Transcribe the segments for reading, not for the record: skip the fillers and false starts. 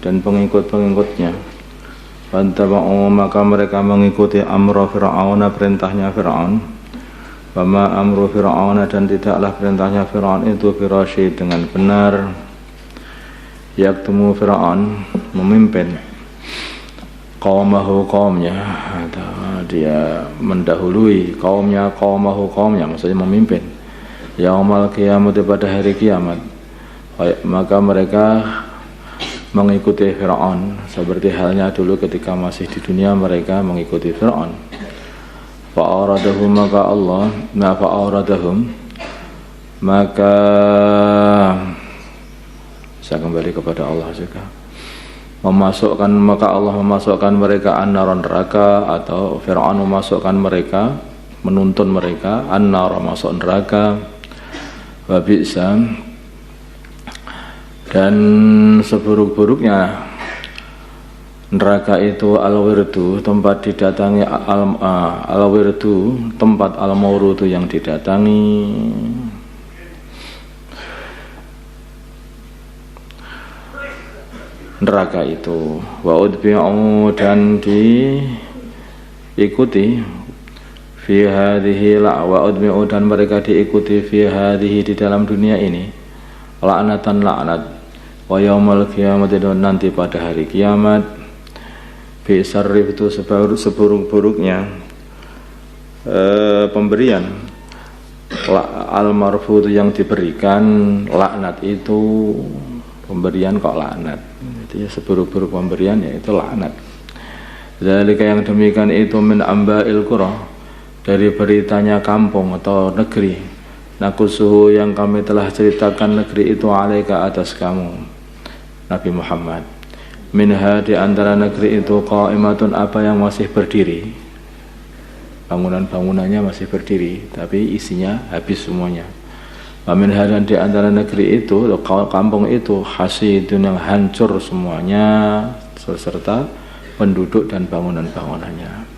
dan pengikut-pengikutnya. Wattaba'u maka mereka mengikuti amra Fir'aun, perintahnya Fir'aun. Wa ma amru Fir'aun dan tidaklah perintahnya Fir'aun itu birasyid dengan benar. Yaktumu Fir'aun memimpin qaumahu kaumnya, atau dia mendahului qaumahu kaumnya, maksudnya memimpin yaumal kiamat, pada hari kiamat. Maka mereka mengikuti Fir'aun seperti halnya dulu ketika masih di dunia mereka mengikuti Fir'aun. Fa'auradahum maka saya kembali kepada Allah juga. Maka Allah memasukkan mereka an-nar, neraka, atau Fir'aun memasukkan mereka, menuntun mereka an-nar, masuk neraka. Wa bi'sa, dan seburuk-buruknya neraka itu al-wirdu, tempat didatangi, al-wirdu, tempat al-mawrudu, yang didatangi. Neraka itu wa udbi'u, dan diikuti fi hadhihi wa udbi'u, dan mereka diikuti fi hadhihi, di dalam dunia ini, laknatan, laknat, wa yaumal kiamat, nanti pada hari kiamat. Bi sarrif itu seburuk-buruknya pemberian, al-marfu itu yang diberikan, laknat itu pemberian kok laknat, itu ya, seburuk-buruk pemberian yaitu laknat. Zalika, yang demikian itu, min amba'il qura, dari beritanya kampung atau negeri, nakusuhu, yang kami telah ceritakan negeri itu, alaika, atas kamu Nabi Muhammad. Minha, di antara negeri itu, qaimatun, apa yang masih berdiri, bangunan-bangunannya masih berdiri tapi isinya habis semuanya. Wa minha, dan di antara negeri itu, kampung itu, hasidun, yang hancur semuanya serta penduduk dan bangunan-bangunannya,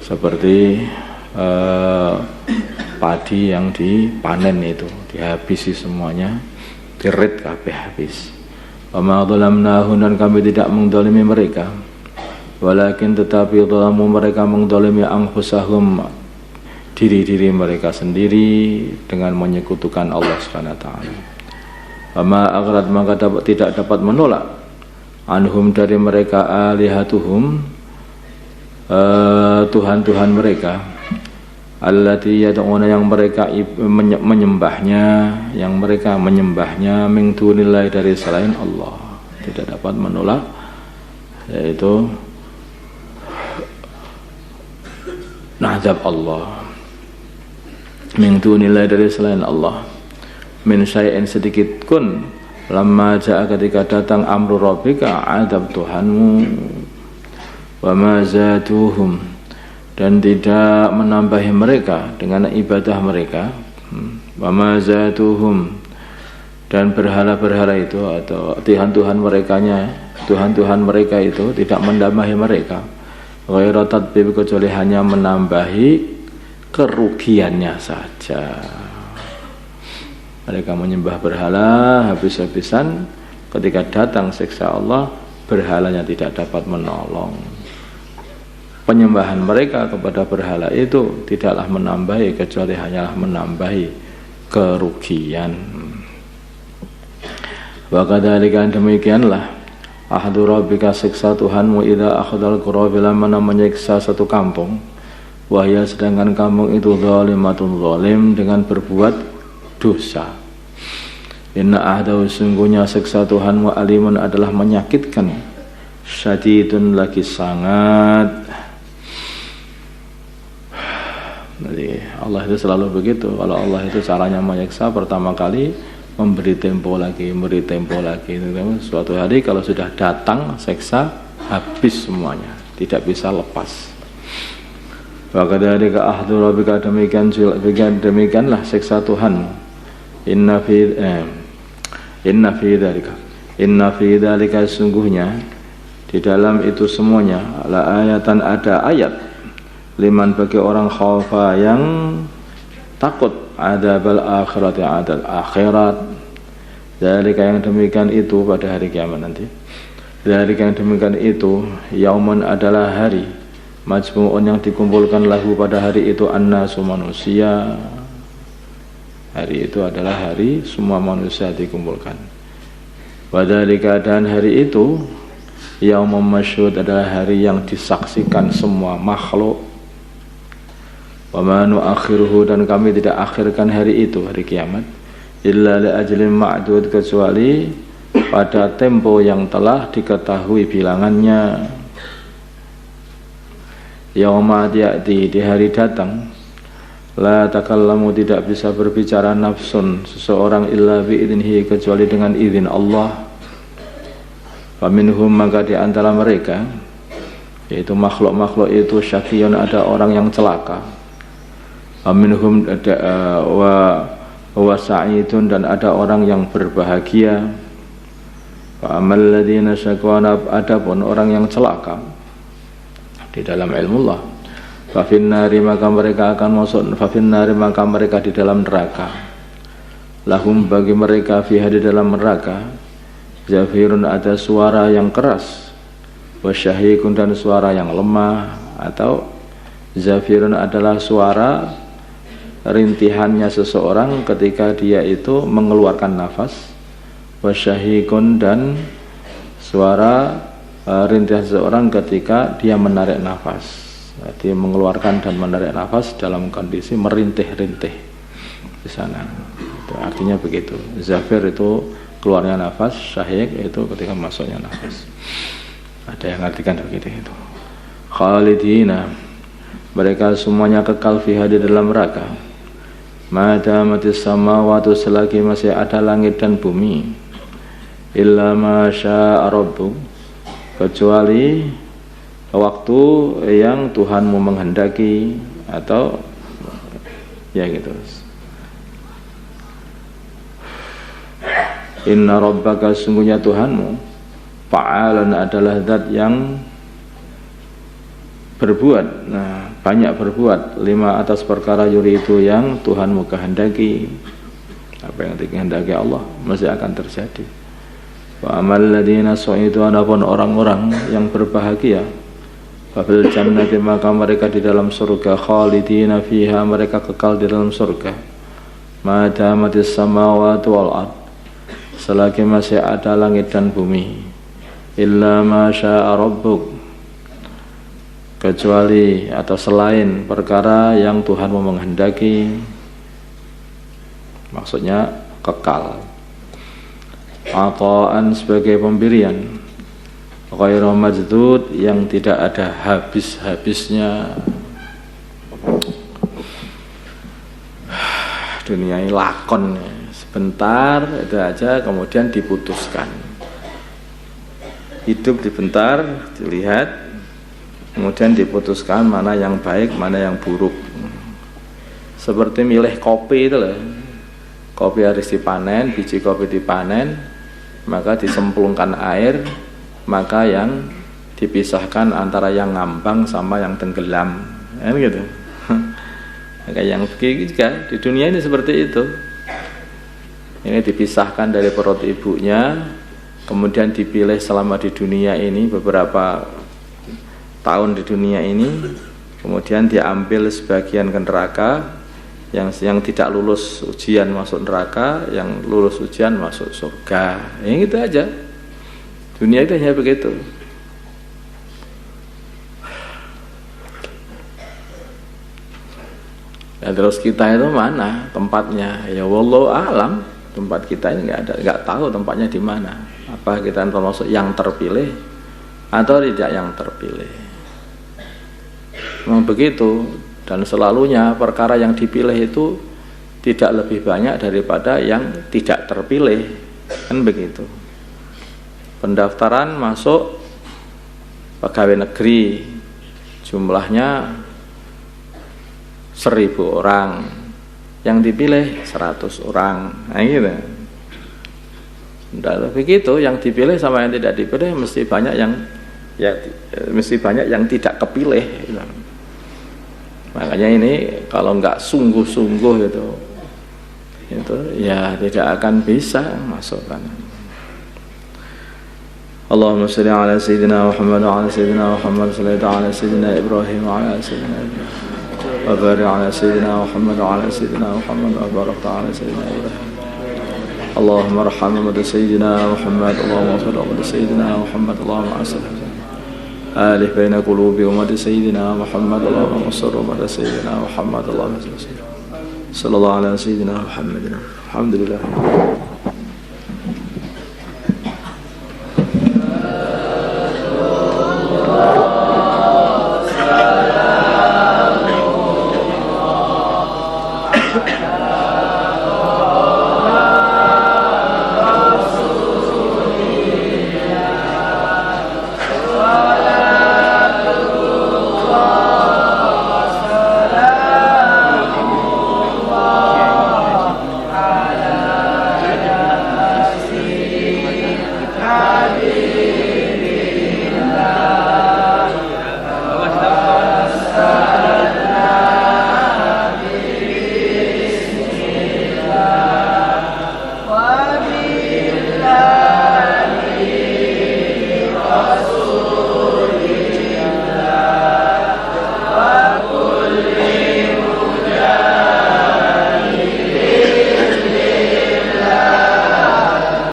seperti padi yang dipanen itu dihabisi semuanya, dirit kabeh habis. Wa ma dhalamnahu, dan kami tidak mengzalimi mereka, walakin tetapi dhalamu, mereka mengzalimi anfusahum, diri-diri mereka sendiri dengan menyekutukan Allah Subhanahu wa taala. Wa ma aghrad, maka tidak dapat menolak, anhum, dari mereka, alihatuhum, Tuhan-Tuhan mereka, allati yad'una, yang mereka menyembahnya, min dunillah, dari selain Allah, tidak dapat menolak, yaitu nazab Allah, min dunillah, dari selain Allah, min syai'in, sedikit kun, lamma ja'a, ketika datang amru rabbika, adab Tuhanmu, wa ma zaduhum, dan tidak menambahi mereka dengan ibadah mereka, wa ma zaduhum, dan berhala-berhala itu atau Tuhan-Tuhan mereka itu tidak menambahi mereka, ghairu tadbib, kecuali hanya menambahi kerugiannya saja. Mereka menyembah berhala habis-habisan, ketika datang siksa Allah, berhalanya tidak dapat menolong. Penyembahan mereka kepada berhala itu tidaklah menambahi, kecuali hanyalah menambahi kerugian. Wa kadzalika, demikianlah, ahdu rabbika, siksa Tuhanmu, idza akhadhal qura, bila mana menyiksa satu kampung, wahya, sedangkan kampung itu zalimatun, zalim, dengan berbuat dosa. Inna ahdahu, sungguhnya siksa Tuhanmu, alimun, adalah menyakitkan, syadidun, lagi sangat. Jadi Allah itu selalu begitu. Kalau Allah itu caranya menyiksa, pertama kali memberi tempo lagi. Suatu hari kalau sudah datang siksa, habis semuanya, tidak bisa lepas. Wa kadzalika ahdu rabbika, demikianlah siksa Tuhan. Inna fi dzalika, sungguhnya di dalam itu semuanya, la ayatan, ada ayat, liman, bagi orang khaufa, yang takut, adabal akhirat, adab akhirat, Dzalika yang demikian itu pada hari kiamat nanti. Dzalika yang demikian itu yaumun adalah hari majmu'un yang dikumpulkan lahu pada hari itu annasu manusia. Hari itu adalah hari semua manusia dikumpulkan. Wadzalika dan hari itu yaumum masyhud adalah hari yang disaksikan semua makhluk. Wa ma nu'akhiruhu dan kami tidak akhirkan hari itu hari kiamat illa li ajlin ma'dud kecuali pada tempo yang telah diketahui bilangannya. Yauma ya'ti di hari datang la takallamu tidak bisa berbicara nafsun seseorang illa bi'idnihi kecuali dengan izin Allah. Faminhum maka di antara mereka yaitu makhluk-makhluk itu syaqiyun ada orang yang celaka. Faminhum wa sa'idun dan ada orang yang berbahagia. Fa amal ladzina syaqwana adapun orang yang celaka di dalam ilmu Allah fa finnari maka mereka akan masuk fa finnari maka mereka di dalam neraka. Lahum bagi mereka fiha di dalam neraka zafirun ada suara yang keras wasyahikun dan suara yang lemah atau zafirun adalah suara rintihannya seseorang ketika dia itu mengeluarkan nafas wasyahikun dan suara rintihan seseorang ketika dia menarik nafas. Jadi mengeluarkan dan menarik nafas dalam kondisi merintih-rintih di sana. Itu artinya begitu. Zafir itu keluarnya nafas, syahik itu ketika masuknya nafas. Ada yang artikan begitu itu. Khalidina mereka semuanya kekal fiha di dalam neraka. Madamatis samawati selagi masih ada langit dan bumi. Illa ma syaa rabbuk kecuali waktu yang Tuhanmu menghendaki atau ya gitu. Inna rabbaka sungguhnya Tuhanmu fa'alan adalah zat yang berbuat, nah banyak berbuat lima atas perkara yuri itu yang Tuhanmu kehendaki. Apa yang dikehendaki Allah masih akan terjadi. Wa amal ladina su'idu adapun orang-orang yang berbahagia fil jannati maka mereka di dalam surga khalidina fiha mereka kekal di dalam surga madamatis samawati wal ard selagi masih ada langit dan bumi illa ma syaa rabbuk kecuali atau selain perkara yang Tuhanmu menghendaki, maksudnya kekal. Ata'an sebagai pemberian, ghairu majdud yang tidak ada habis-habisnya. Dunia ini lakon sebentar itu aja kemudian diputuskan. Hidup sebentar dilihat kemudian diputuskan mana yang baik, mana yang buruk. Seperti milih kopi itu loh. Kopi harus dipanen, biji kopi dipanen, maka disemplungkan air, maka yang dipisahkan antara yang ngambang sama yang tenggelam. Kan gitu. Maka yang begitu juga di dunia ini seperti itu. Ini dipisahkan dari perut ibunya, kemudian dipilih selama di dunia ini beberapa tahun di dunia ini, kemudian diambil sebagian ke neraka, yang tidak lulus ujian masuk neraka, yang lulus ujian masuk surga. Ini gitu aja. Dunia itu hanya begitu. Dan terus kita itu mana tempatnya? Ya wallahu alam. Tempat kita ini nggak tahu tempatnya di mana. Apa kita termasuk yang terpilih atau tidak yang terpilih? Memang begitu, dan selalunya perkara yang dipilih itu tidak lebih banyak daripada yang tidak terpilih, kan begitu. Pendaftaran masuk pegawai negeri jumlahnya 1000 orang, yang dipilih 100 orang, nah gitu. Dan begitu, yang dipilih sama yang tidak dipilih mesti banyak yang tidak kepilih gitu. Makanya ini kalau nggak sungguh-sungguh itu itu ya tidak akan bisa masukkan. Allahumma shalli ala sayyidina Muhammad wa ala sayyidina Muhammad sallallahu ala sayyidina Ibrahim wa ala sayyidina Ibrahim wa barik ala sayyidina Muhammad wa ala sayyidina Muhammad wa barik ala sayyidina Ibrahim. Allahumma arham ummat sayyidina Muhammad, Allahumma ighfir li sayyidina Muhammad, Allahumma aslih alih baina qulubi ummat sayyidina Muhammad, Allahumma ansur ummat sayyidina Muhammad, Allahumma sallallahu ala sayyidina Muhammad. Alhamdulillah.